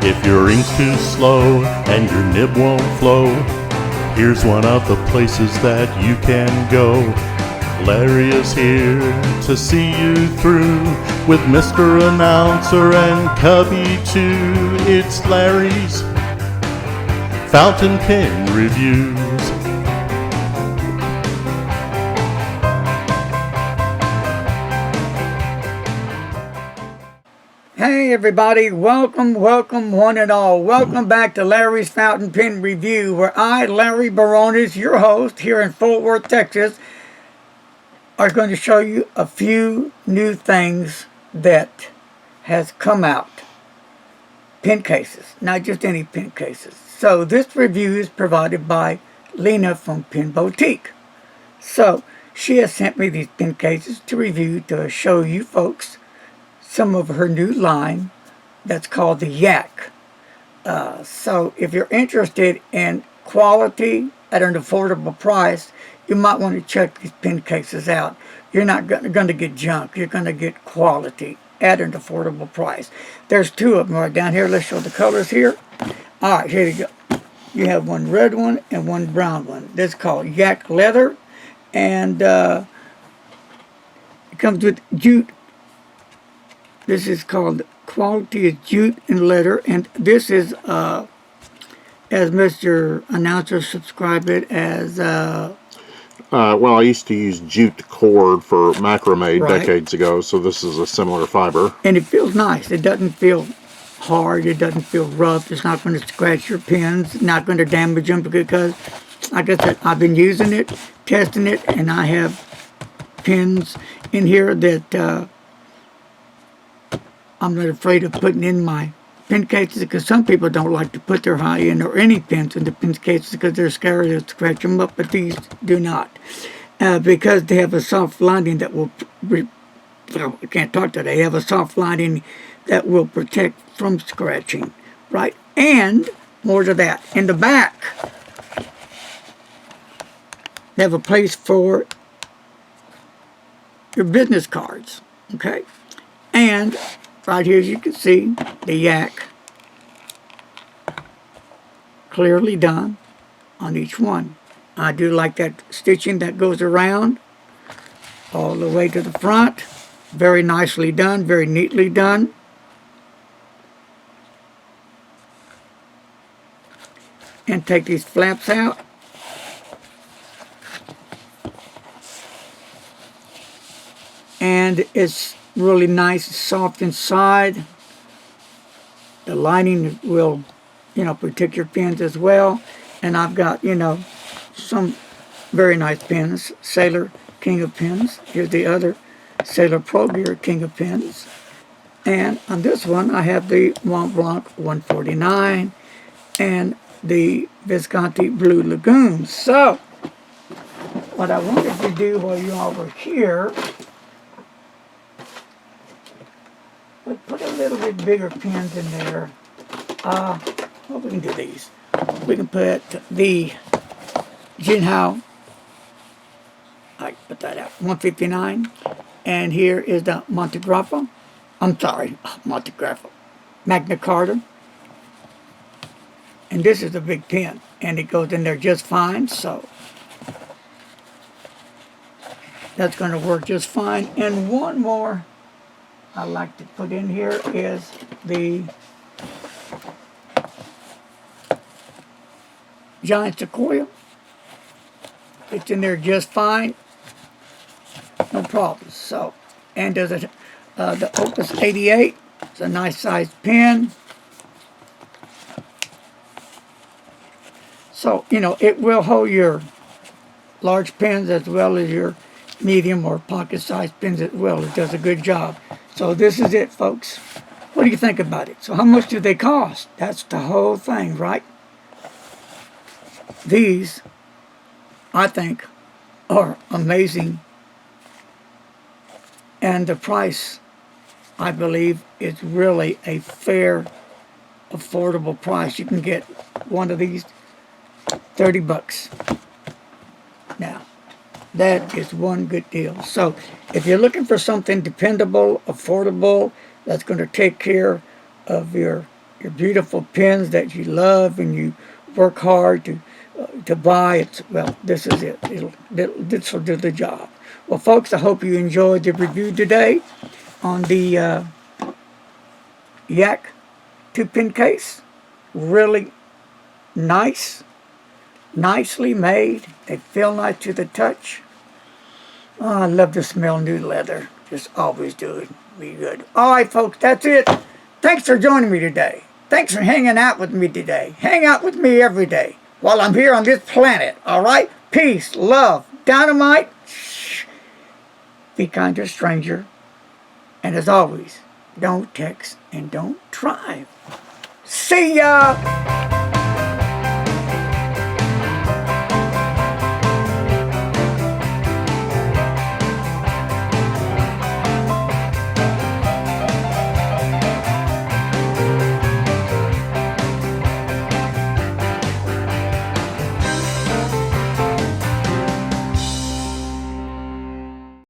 If your ink's too slow and your nib won't flow, here's one of the places that you can go. Larry is here to see you through with Mr. Announcer and Cubby too. It's Larry's Fountain Pen Reviews. Hey everybody, welcome one and all. Welcome back to Larry's Fountain Pen Review, where I, Larry Barones, your host here in Fort Worth, Texas, are going to show you a few new things that has come out. Pen cases, not just any pen cases. So this review is provided by Lena from Pen Boutique. So she has sent me these pen cases to review to show you folks some of her new line that's called the Yak. So if you're interested in quality at an affordable price, you might want to check these pen cases out. You're not going to get junk. You're going to get quality at an affordable price. There's two of them right down here. Let's show the colors here. All right, here you go. You have one red one and one brown one. This is called Yak Leather, and it comes with jute. This is called Quality is Jute and Leather, and this is, as Mr. Announcer subscribed it as... well, I used to use jute cord for macrame Right. decades ago, so this is a similar fiber. And it feels nice. It doesn't feel hard. It doesn't feel rough. It's not going to scratch your pens. Not going to damage them because, like I said, I've been using it, testing it, and I have pens in here that... I'm not afraid of putting in my pen cases because some people don't like to put their high-end or any pens in the pen cases because they're scared to scratch them up, but these do not. Because they have a soft lining that will... I can't talk today. They have a soft lining that will protect from scratching, right? And more to that, in the back, they have a place for your business cards, okay? And... right here, as you can see, the Yak clearly done on each one. I do like that stitching that goes around all the way to the front. Very nicely done, very neatly done. And take these flaps out. And it's really nice, soft inside. The lining will, protect your pens as well. And I've got, some very nice pens. Sailor King of Pens. Here's the other Sailor Pro Gear King of Pens. And on this one, I have the Mont Blanc 149 and the Visconti Blue Lagoon. So, what I wanted to do while you all were here, put a little bit bigger pins in there. Well, we can do these. We can put the Jinhao. I put that out. 159. And here is the Montegrappa. I'm sorry, Montegrappa. Magna Carta. And this is a big pin. And it goes in there just fine. So that's going to work just fine. And one more I like to put in here is the Giant Sequoia. It's in there just fine. No problems. So, and there's the Opus 88. It's a nice sized pen. So, it will hold your large pens as well as your medium or pocket sized pens as well. It does a good job. So this is it, folks. What do you think about it? So how much do they cost? That's the whole thing, right? These, I think, are amazing. And the price, I believe, is really a fair, affordable price. You can get one of these $30. Now, that is one good deal. So if you're looking for something dependable, affordable, that's going to take care of your your beautiful pens that you love and you work hard to buy. Well, this is it. This will do the job. Well, folks, I hope you enjoyed the review today on the Yak 2-pen case. Really nice, nicely made. They feel nice to the touch. Oh, I love to smell new leather. Just always do it. Be good. All right, folks, that's it. Thanks for joining me today. Thanks for hanging out with me today. Hang out with me every day while I'm here on this planet. All right? Peace, love, dynamite. Shh. Be kind to a stranger. And as always, don't text and don't drive. See ya!